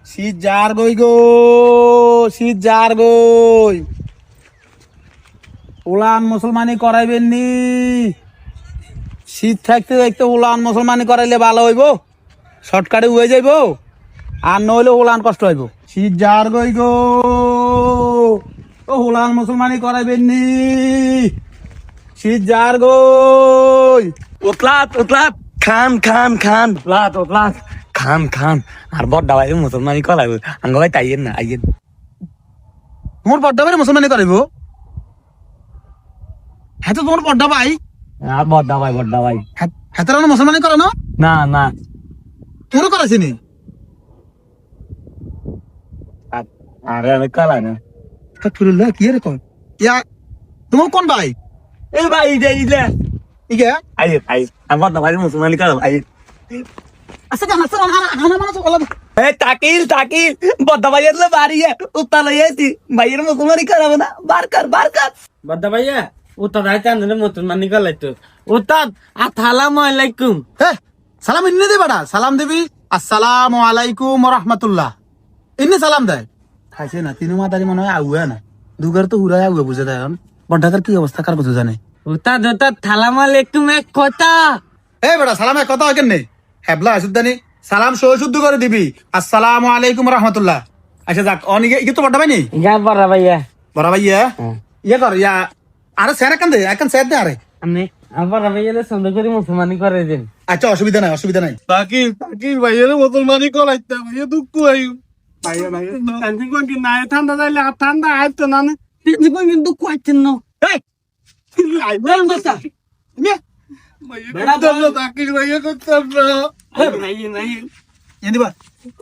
শীত যার গই গো, শীত যার গই। উলান মুসলমানি করাইবেন নি? শীত থাকতে থাকতে উলান মুসলমানি করাইলে ভালো হইব, শর্টকাটে হয়ে যাইব, আর নইলে উলান কষ্ট হইব। শীত যার গই গো, ও উলান মুসলমানি করাইবেন নি? শীত যার গই। উতলাত উতলাত খান খান খান উতলাত উতলাত খান খান আর বড় ভাই মুসলমানি করাইব আঙ্গ ভাই তাইয়েন না আইয়েন তোমার বড্ডা ভাই মুসলমানি করাইব? হ্যাঁ তো তোমার বড্ডা ভাই, আর বড় ভাই হ্যাঁ তারা মুসলমানি করে না? না না তোরও করাইছি নি? আরে আমি কলাই না আস্তাগফিরুল্লাহ, কি রে কয়? ইয়া তোমার কোন ভাই? এই ভাই ইলে ইলে ইগে আইয়েন আইয়েন আর বড় ভাই মুসলমানি করাইব আইয়েন আচ্ছা আনা মানে তো বলা। এই তাকিল তাকিল বড় ভাইয়ের লে বাড়িয়ে উত্তা লইয়াছি ভাইয়ের মুসলমানি করাবে না বারকার বদ্দা ভাইয়া উত্তাদ আইতে আনলে মুসলমানি গলাইতো উত্তাদ আসসালামু আলাইকুম। হ্যাঁ সালাম ইন্নে দে বেটা, সালাম দিবি আসসালামু আলাইকুম ওয়া রাহমাতুল্লাহ, ইন্নে সালাম দেয়। খাইছে না তিনু মাতারি মনে হয় আউয়া না, দুগার তো হুরাই আউয়া বুঝে দেয়। এখন বড্ডাকার কি অবস্থা কার কথা জানে? উত্তাদ উত্তাদ সালামু আলাইকুম এক কথা। এই বেটা সালামে কথা হয় কেন? হ্যাবলা আসুদ্দানি সালাম সহ শুদ্ধ করে দিবি আসসালামু আলাইকুম ওয়া রাহমাতুল্লাহ। আচ্ছা যাক অনিকে ইকে তো বড্ডা ভাই নি যা বড় ভাইয়া বড় ভাই ইয়ে কর ইয়া আরে স্যার একান দে একান স্যার দে আরে। আমি বড় ভাইয়া সুন্দর করে মুসলমানি করে দিন। আচ্ছা অসুবিধা নাই অসুবিধা নাই। তাকির তাকির ভাইয়ের মুসলমানি করাইতে ভাইয়া দুঃখ আই ভাইয়া ভাইয়া তান্তি কোন কি নাই ঠান্ডা যাইলে আর ঠান্ডা আইতো না নে তিনি কোন কিন্তু কইতেন না। এই বল দোস্ত ভাইয়া তাকির ভাইয়া করতাম না ভাইয়া নাই এ দিবা